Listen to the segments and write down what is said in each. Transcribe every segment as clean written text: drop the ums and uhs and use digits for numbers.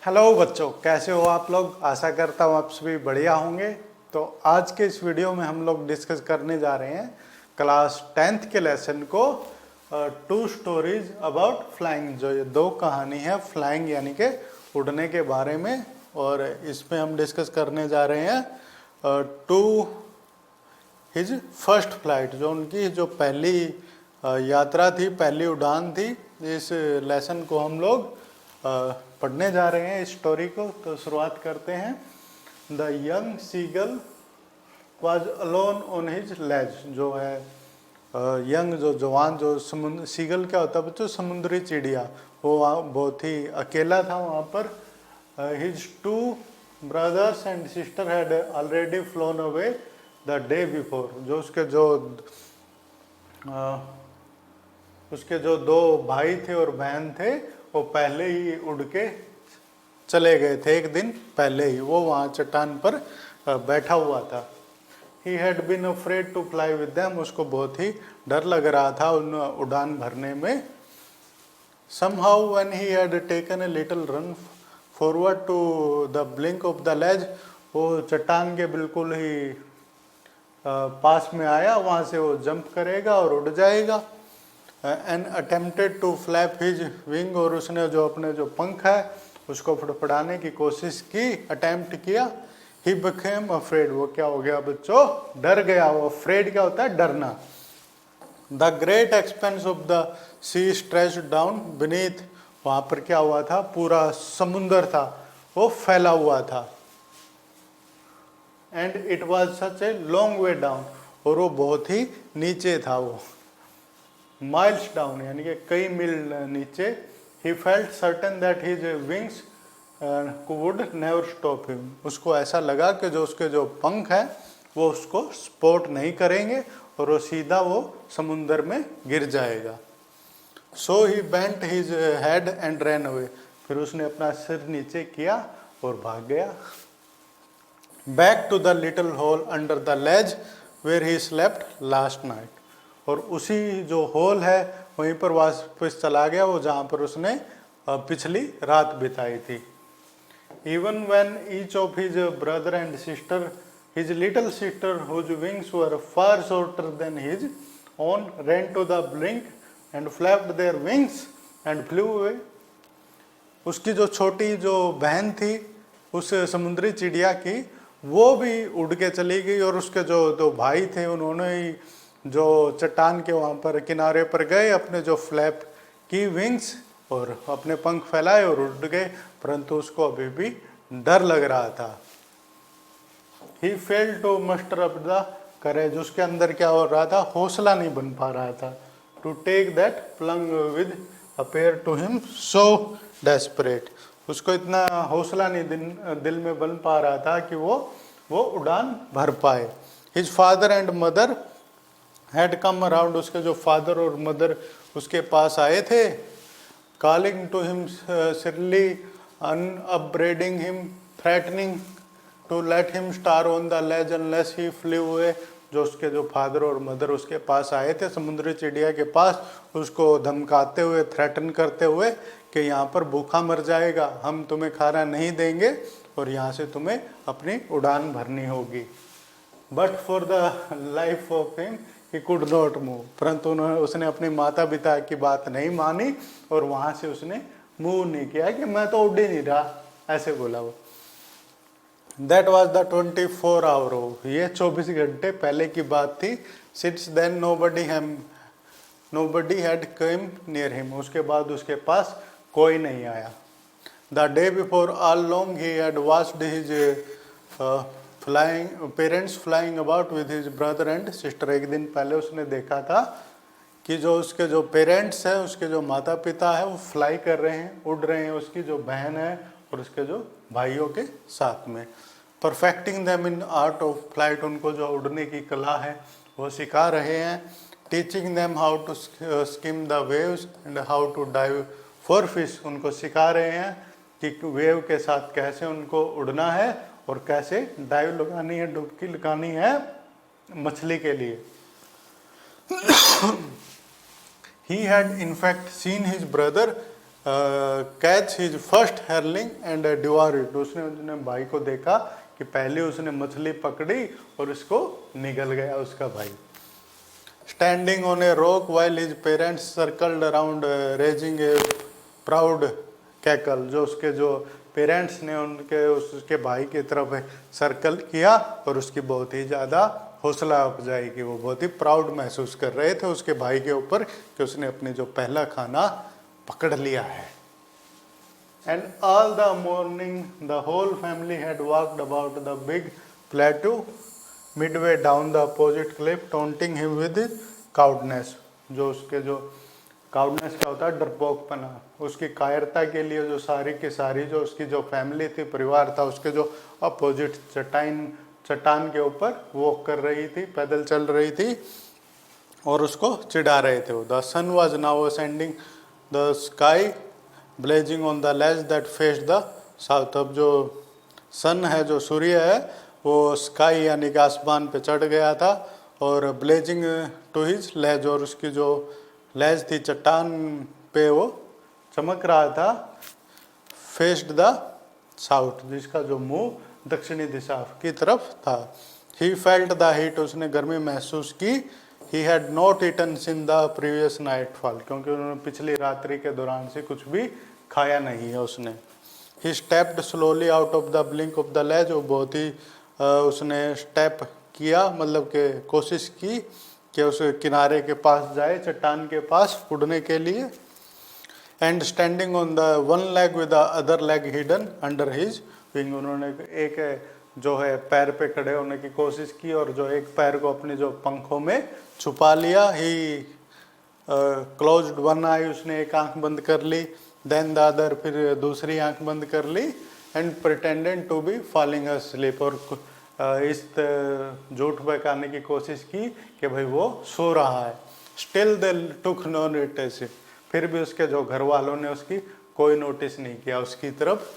Hello बच्चों, कैसे हो आप लोग। आशा करता हूँ आप सभी बढ़िया होंगे। तो आज के इस वीडियो में हम लोग डिस्कस करने जा रहे हैं क्लास 10th के लेसन को, टू स्टोरीज अबाउट फ्लाइंग। जो ये दो कहानी है फ्लाइंग यानी कि उड़ने के बारे में, और इसमें हम डिस्कस करने जा रहे हैं टू हिज फर्स्ट फ्लाइट, जो उनकी जो पहली यात्रा थी, पहली उड़ान थी। इस लेसन को हम लोग पढ़ने जा रहे हैं इस स्टोरी को। तो शुरुआत करते हैं। The young seagull was alone on his ledge. जो है यंग, जो जवान, जो समुद्र सीगल क्या होता है बच्चों, समुद्री चिड़िया। वो वहाँ बहुत ही अकेला था वहाँ पर। His two brothers and sister had already phloem away the day before. जो उसके जो दो भाई थे और बहन थे, वो पहले ही उड़ के चले गए थे। एक दिन पहले ही वो वहाँ चट्टान पर बैठा हुआ था। He had been afraid to fly with them। उसको बहुत ही डर लग रहा था उन उड़ान भरने में। Somehow when he had taken a little run forward to the blink of the ledge, वो चट्टान के बिल्कुल ही पास में आया, वहाँ से वो जंप करेगा और उड़ जाएगा। And attempted to flap his wing. और उसने जो अपने जो पंख है उसको फड़फड़ाने की कोशिश की, अटेम्प्ट किया। He became afraid. वो क्या हो गया बच्चों, डर गया। वो अफ्रेड क्या होता है, डरना। The great expanse of the sea stretched down beneath. वहाँ पर क्या हुआ था, पूरा समुंदर था, वो फैला हुआ था। And it was such a long way down. और वो बहुत ही नीचे था, वो माइल्स डाउन यानी कि कई मील नीचे। He felt certain that his wings would never stop him. उसको ऐसा लगा कि जो उसके जो पंख हैं वो उसको सपोर्ट नहीं करेंगे और वो सीधा वो समुंदर में गिर जाएगा। So he bent his head and ran away. फिर उसने अपना सिर नीचे किया और भाग गया। Back to the little hole under the ledge where he slept last night. और उसी जो होल है वहीं पर वापस चला गया, वो जहाँ पर उसने पिछली रात बिताई थी। Even when each of his brother and sister, his little sister whose wings were far shorter than his own, ran to the brink and flapped their wings and flew away। उसकी जो छोटी जो बहन थी उस समुद्री चिड़िया की, वो भी उड़ के चली गई। और उसके जो दो भाई थे उन्होंने ही जो चट्टान के वहाँ पर किनारे पर गए, अपने जो फ्लैप की विंग्स और अपने पंख फैलाए और उड़ गए। परंतु उसको अभी भी डर लग रहा था। He failed to muster up the courage. उसके अंदर क्या हो रहा था, हौसला नहीं बन पा रहा था। To take that plunge with appear to him so desperate. उसको इतना हौसला नहीं दिल में बन पा रहा था कि वो उड़ान भर पाए। His father and mother had come around. उसके जो फादर और मदर उसके पास आए थे। Calling to him shrilly, upbraiding him, threatening to let him star on the ledge unless he flew away। जो उसके जो फादर और मदर उसके पास आए थे समुद्री चिड़िया के पास, उसको धमकाते हुए, थ्रेटन करते हुए कि यहाँ पर भूखा मर जाएगा, हम तुम्हें खाना नहीं देंगे और यहाँ से तुम्हें अपनी उड़ान भरनी होगी। But for the life of him he could not move. परंतु उसने अपने माता पिता की बात नहीं मानी और वहाँ से उसने मूव नहीं किया कि मैं तो उड़ ही नहीं रहा, ऐसे बोला वो। That was the 24 hour. ये 24 घंटे पहले की बात थी। Since then nobody had come near him. उसके बाद उसके पास कोई नहीं आया। The day before all long he had watched his parents flying about with his brother and sister. एक दिन पहले उसने देखा था कि जो उसके जो पेरेंट्स हैं, उसके जो माता पिता है, वो फ्लाई कर रहे हैं, उड़ रहे हैं उसकी जो बहन है और उसके जो भाइयों के साथ में। Perfecting them in art of flight. उनको जो उड़ने की कला है वो सिखा रहे हैं। Teaching them how to skim the waves and how to dive for fish. उनको सिखा रहे हैं कि वेव के साथ कैसे उनको उड़ना है और कैसे डाइव लगानी है, डुबकी लगानी है मछली के लिए। He had in fact seen his brother catch his first hurling and devour it. उसने भाई को देखा कि पहले उसने मछली पकड़ी और इसको निगल गया उसका भाई। Standing on a rock while his parents circled around raising A proud cackle. जो उसके जो पेरेंट्स ने उनके उसके भाई की तरफ सर्कल किया और उसकी बहुत ही ज़्यादा हौसला अफजाई की। वो बहुत ही प्राउड महसूस कर रहे थे उसके भाई के ऊपर कि उसने अपने जो पहला खाना पकड़ लिया है। And all the morning the whole family had walked about the big plateau midway down the opposite cliff, taunting him with cowardice। जो उसके जो काउडनेस क्या होता है, डरपोकपना, उसकी कायरता के लिए जो सारी की सारी जो उसकी जो फैमिली थी, परिवार था, उसके जो अपोजिट चट्टान के ऊपर वॉक कर रही थी, पैदल चल रही थी और उसको चिढ़ा रहे थे। The sun was now ascending the sky blazing on the ledge that face the south. अब जो सन है, जो सूर्य है, वो स्काई यानी कि आसमान पे चढ़ गया था और ब्लेजिंग टू हिज लेज, और उसकी जो लेज थी चट्टान पे वो चमक रहा था। फेस्ड द साउथ, जिसका जो मुंह दक्षिणी दिशा की तरफ था। ही फेल्ट द हीट, उसने गर्मी महसूस की। He had not eaten since the previous nightfall, क्योंकि उन्होंने पिछली रात्रि के दौरान से कुछ भी खाया नहीं है उसने। ही stepped slowly out of the blink of the ledge, वो बहुत ही उसने स्टेप किया, मतलब के कोशिश की कि उस किनारे के पास जाए, चट्टान के पास उड़ने के लिए। And standing on the one leg with the other leg hidden under his wing, उन्होंने एक जो है पैर पे खड़े होने की कोशिश की और जो एक पैर को अपने जो पंखों में छुपा लिया। ही क्लोज्ड वन आई, उसने एक आंख बंद कर ली। देन द अदर, फिर दूसरी आंख बंद कर ली। And pretended to be falling asleep, और इस झूठ बहकाने की कोशिश की कि भाई वो सो रहा है। Still they took no notice, फिर भी उसके जो घर वालों ने उसकी कोई नोटिस नहीं किया उसकी तरफ।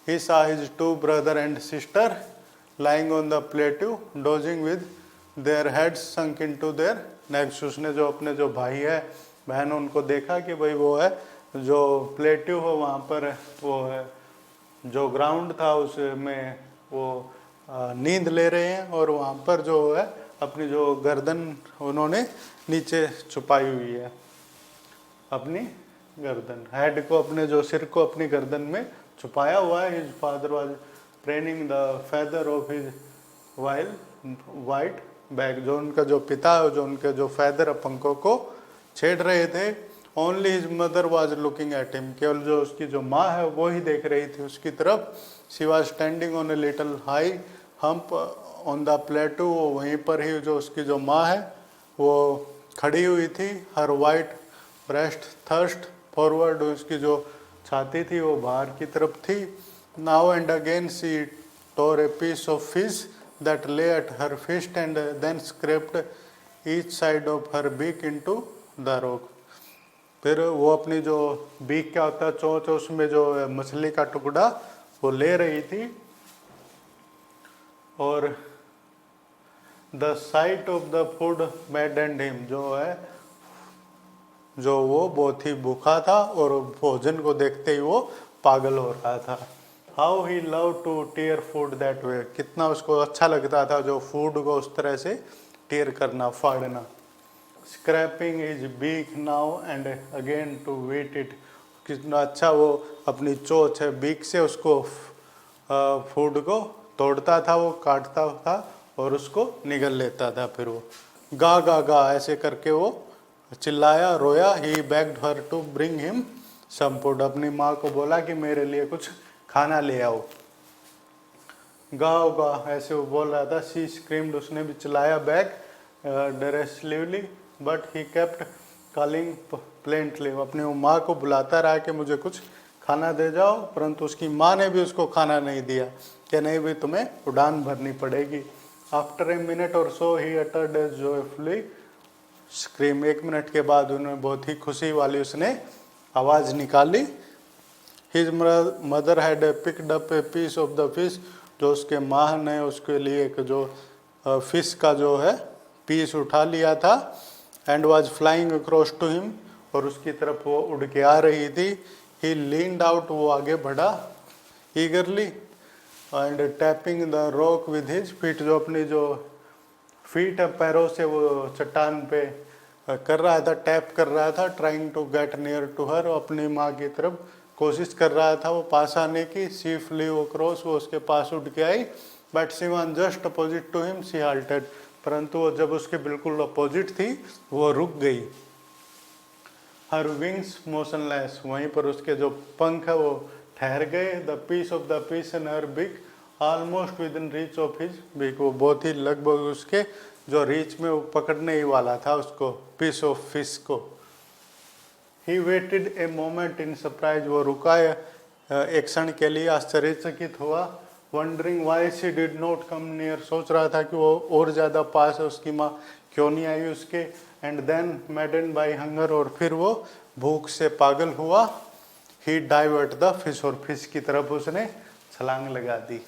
ही saw his two brother and sister lying on the plateau dozing with their heads sunk into their necks। उसने जो अपने जो भाई है बहन, उनको देखा कि भाई वो है जो प्लेट्यू हो, वहाँ पर वो है जो ग्राउंड था उसमें वो नींद ले रहे हैं और वहाँ पर जो है अपनी जो गर्दन उन्होंने नीचे छुपाई हुई है, अपनी गर्दन, हेड को, अपने जो सिर को अपनी गर्दन में छुपाया हुआ है। His father was training the feather of his white bag, जो उनका जो पिता है, जो उनके जो फेदर पंखों को छेड़ रहे थे। Only his mother was looking at him, केवल जो उसकी जो माँ है वो ही देख रही थी उसकी तरफ। She was standing on a little high hump on the प्लेटू, वहीं पर ही जो उसकी जो माँ है वो खड़ी हुई थी। Her white breast thrust forward, उसकी जो छाती थी वो बाहर की तरफ थी। Now and again she tore a piece of fish that lay at her feet and then scraped each side of her beak into the rock. फिर वो अपनी जो बीक क्या होता है, चोंच, उसमें जो मछली का टुकड़ा वो ले रही थी। और the site of the food मैडेंड him, जो है जो वो बहुत ही भूखा था और भोजन को देखते ही वो पागल हो रहा था। How he love to tear food that way, कितना उसको अच्छा लगता था जो फूड को उस तरह से टेयर करना, फाड़ना। Scraping is beak now and again to whet it, कितना अच्छा वो अपनी चोंच है, बीक से उसको फूड को तोड़ता था, वो काटता था और उसको निगल लेता था। फिर वो गा गा गा ऐसे करके वो चिल्लाया, रोया। He begged her to bring him some food, अपनी माँ को बोला कि मेरे लिए कुछ खाना ले आओ। गाओ गा ऐसे वो बोल रहा था। शी स्क्रीम्ड, उसने भी चिल्लाया back directly, but he kept calling plaintively, अपनी माँ को बुलाता रहा कि मुझे कुछ खाना दे जाओ, परंतु उसकी माँ ने भी उसको खाना नहीं दिया कि नहीं भी तुम्हें उड़ान भरनी पड़ेगी। आफ्टर ए मिनट और so he uttered a joyfully scream, एक मिनट के बाद उन्होंने बहुत ही खुशी वाली उसने आवाज़ निकाली। His mother had picked up a piece of the fish, जो उसके माँ ने उसके लिए एक जो फिश का जो है पीस उठा लिया था। And was flying across to him, और उसकी तरफ वो उड़ के आ रही थी। ही लीन्ड आउट, वो आगे बढ़ा ईगरली and tapping the rock with his feet, जो अपनी जो फीट है पैरों से वो चट्टान पे कर रहा था, टैप कर रहा था, trying to get near to her, अपनी माँ की तरफ कोशिश कर रहा था वो पास आने की। सी फ्लेव अक्रॉस, वो उसके पास उठ के आई, but she was just opposite to him, she halted, परंतु वो जब उसके बिल्कुल अपोजिट थी वो रुक गई। हर विंग्स मोशनलेस, वहीं पर उसके जो पंख है वो ठहर गए। The piece of the piece in her beak almost within reach of his beak, वो बहुत ही लगभग उसके जो रीच में वो पकड़ने ही वाला था उसको, पीस ऑफ फिश को। He waited a moment in surprise, वो रुका एक क्षण के लिए, आश्चर्यचकित हुआ। Wondering why she did not come near, सोच रहा था कि वो और ज़्यादा पास है, उसकी माँ क्यों नहीं आई उसके। And then madden by hunger, और फिर वो भूख से पागल हुआ। ही डाइवर्ट द फिश, और फिश की तरफ उसने छलांग लगा दी।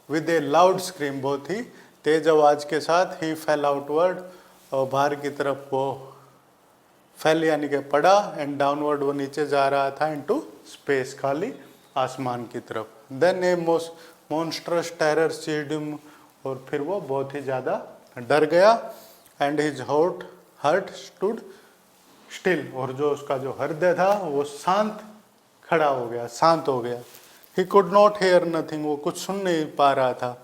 विद ए लाउड स्क्रीम, बहुत ही तेज आवाज के साथ, ही फेल आउटवर्ड, और बाहर की तरफ वो फेल यानी कि पड़ा, एंड डाउनवर्ड, वो नीचे जा रहा था, इनटू स्पेस, खाली आसमान की तरफ। देन ए मॉन्स्ट्रस टेरर सीज्ड हिम, और फिर वो बहुत ही ज़्यादा डर गया। And his heart stood still, और जो उसका जो हृदय था वो शांत खड़ा हो गया, शांत हो गया। He could not here nothing, वो कुछ सुन नहीं पा रहा था।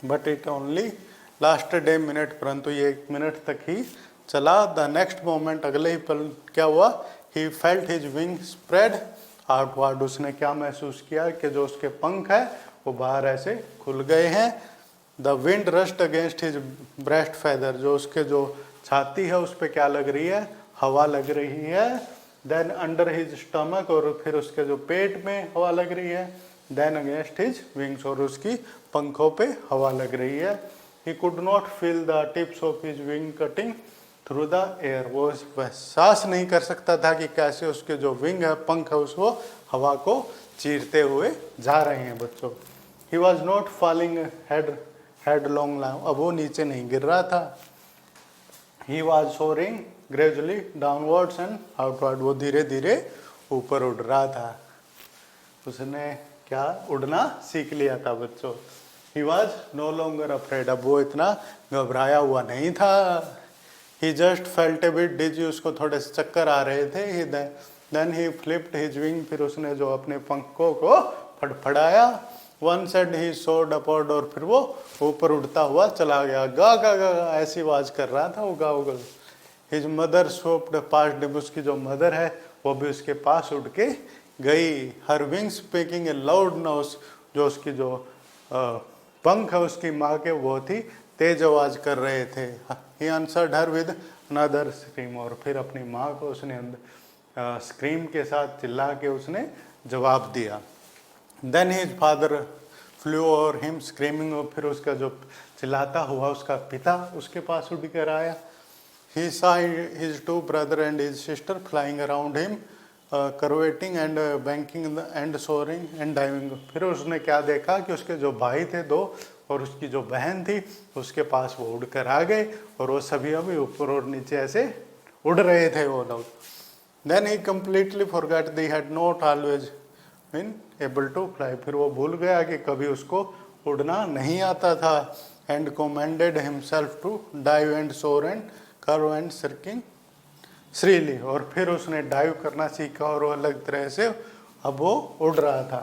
But it only lasted a minute, परंतु ये 1 मिनट तक ही चला। द नेक्स्ट मोमेंट, अगले ही पल क्या हुआ, he felt his wing spread outward, उसने क्या महसूस किया कि जो उसके पंख है वो बाहर ऐसे खुल गए हैं। The wind rust against his breast feather, जो उसके जो छाती है उस पर क्या लग रही है, हवा लग रही है। देन अंडर हिज स्टमक, और फिर उसके जो पेट में हवा लग रही है। देन अगेंस्ट हिज विंग्स, और उसकी पंखों पे हवा लग रही है। He could not feel the tips of his wing cutting through the air, वो एहसास नहीं कर सकता था कि कैसे उसके जो विंग है, पंख है, उसको हवा को चीरते हुए जा रहे हैं बच्चों। He was not falling headlong, अब वो नीचे नहीं गिर रहा था। He was soaring gradually downwards and outward, वो धीरे धीरे ऊपर उड़ रहा था। उसने क्या उड़ना सीख लिया था बच्चों। He was no longer afraid, अब वो इतना घबराया हुआ नहीं था। He just felt a bit dizzy, उसको थोड़े से चक्कर आ रहे थे। Then he flipped his wing, फिर उसने जो अपने पंखों को फड़फड़ाया। One side he soared upward, और फिर वो ऊपर उड़ता हुआ चला गया। गा गा गा ऐसी आवाज कर रहा था वो, गा गा। हिज मदर स्वोप्ड पास्ट, उसकी जो मदर है वो भी उसके पास उड़ के गई। Her wings speaking a loud noise, जो उसकी जो पंख है उसकी माँ के बहुत ही तेज आवाज कर रहे थे। He answered her with another scream, और फिर अपनी माँ को उसने स्क्रीम के साथ चिल्ला के उसने जवाब दिया। Then his father flew over him screaming, और फिर उसका जो चिल्लाता हुआ उसका पिता उसके पास उड़ कर आया। ही saw his two brother and his sister flying around him, curvating and banking and soaring and diving, फिर उसने क्या देखा कि उसके जो भाई थे 2 और उसकी जो बहन थी उसके पास वो उड़कर आ गए, और वो सभी अभी ऊपर और नीचे ऐसे उड़ रहे थे वो लोग। Then he completely forgot they had not always been able to fly, फिर वो भूल गया कि कभी उसको उड़ना नहीं आता था। And commanded himself to dive and soar and curve and circling श्रीली, और फिर उसने डाइव करना सीखा और वो अलग तरह से अब वो उड़ रहा था।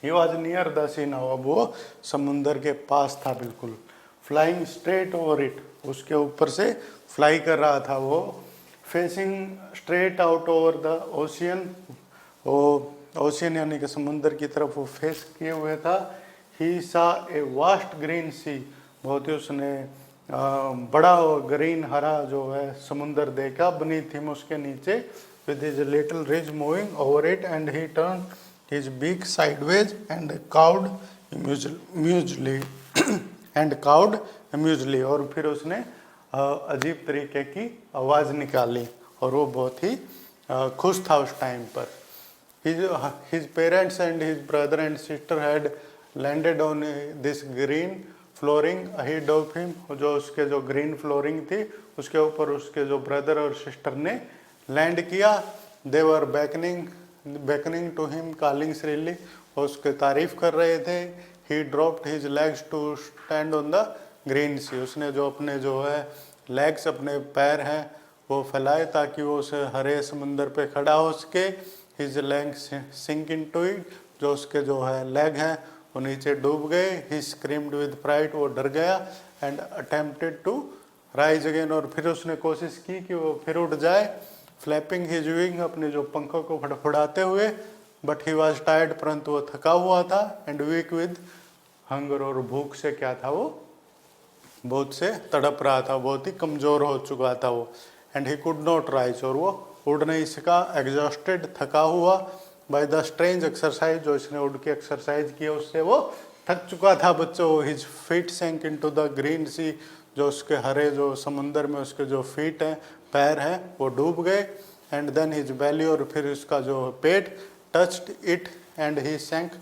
He was near the sea now, अब वो समुंदर के पास था बिल्कुल। Flying straight over it, उसके ऊपर से फ्लाई कर रहा था वो। Facing straight out over the ocean, वो ओशियन यानी कि समुंदर की तरफ वो फेस किए हुए था। He saw a vast green sea, बहुत ही उसने बड़ा ग्रीन हरा जो है समुंदर देखा। beneath him, उसके नीचे, with his little ridge moving over it, and he turned his beak sideways and cawed amusedly and cawed amusedly, और फिर उसने अजीब तरीके की आवाज़ निकाली और वो बहुत ही खुश था उस टाइम पर। His parents and his brother and sister had landed on this green flooring ahead of him, जो उसके जो ग्रीन फ्लोरिंग थी उसके ऊपर उसके जो ब्रदर और सिस्टर ने लैंड किया। दे वर beckoning to him, calling shrilly, वो उसके तारीफ कर रहे थे। he dropped his legs to stand on the green sea, उसने जो अपने जो है legs, अपने पैर हैं वो फैलाए ताकि वो उस हरे समुंदर पे खड़ा हो सके। his legs sink into it, जो उसके जो है लेग हैं वो नीचे डूब गए। he screamed with fright, वो डर गया। and attempted to rise again, और फिर उसने कोशिश की कि वो फिर उठ जाए। फ्लैपिंग हिज विंग, अपने जो पंखों को फड़फड़ाते हुए। बट ही वॉज टायर्ड, परंतु वो थका हुआ था। एंड वीक विद हंगर, और भूख से क्या था वो बहुत से तड़प रहा था, बहुत ही कमजोर हो चुका था वो। And he could not rise, और वो उड़ नहीं सका। एग्जॉस्टेड, थका हुआ। बाय द स्ट्रेंज एक्सरसाइज, जो इसने उड़ के एक्सरसाइज किया उससे वो थक चुका था बच्चों। His feet sank into the green sea, जो उसके हरे जो समुंदर में उसके जो फीट हैं, पैर हैं, वो डूब गए। एंड देन हिज बेली, और फिर उसका जो पेट touched it and he sank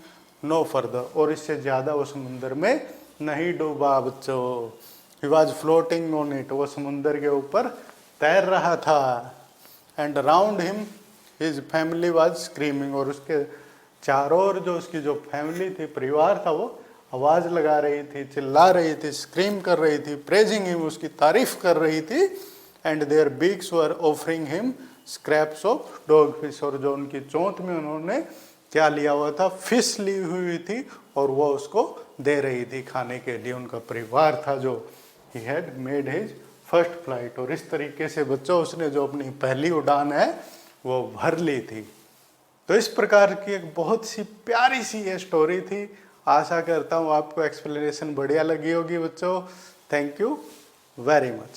no further, और इससे ज़्यादा वो समुंदर में नहीं डूबा बच्चों। He was floating on it, वो समुंदर के ऊपर तैर रहा था। And around him his family was screaming, और उसके चारों ओर जो उसकी जो फैमिली थी, परिवार था, वो आवाज़ लगा रही थी, चिल्ला रही थी, स्क्रीम कर रही थी, प्रेजिंग हिम, उसकी तारीफ कर रही थी। And their beaks were offering him scraps of dogfish, और जो उनकी चोंच में उन्होंने क्या लिया हुआ था, फिश ली हुई थी, और वो उसको दे रही थी खाने के लिए। उनका परिवार था जो he had made his first flight, और इस तरीके से बच्चों उसने जो अपनी पहली उड़ान है वो भर ली थी। तो इस प्रकार की एक बहुत सी प्यारी सी ये स्टोरी थी। आशा करता हूँ आपको एक्सप्लेनेशन बढ़िया लगी होगी बच्चों। Thank you very much.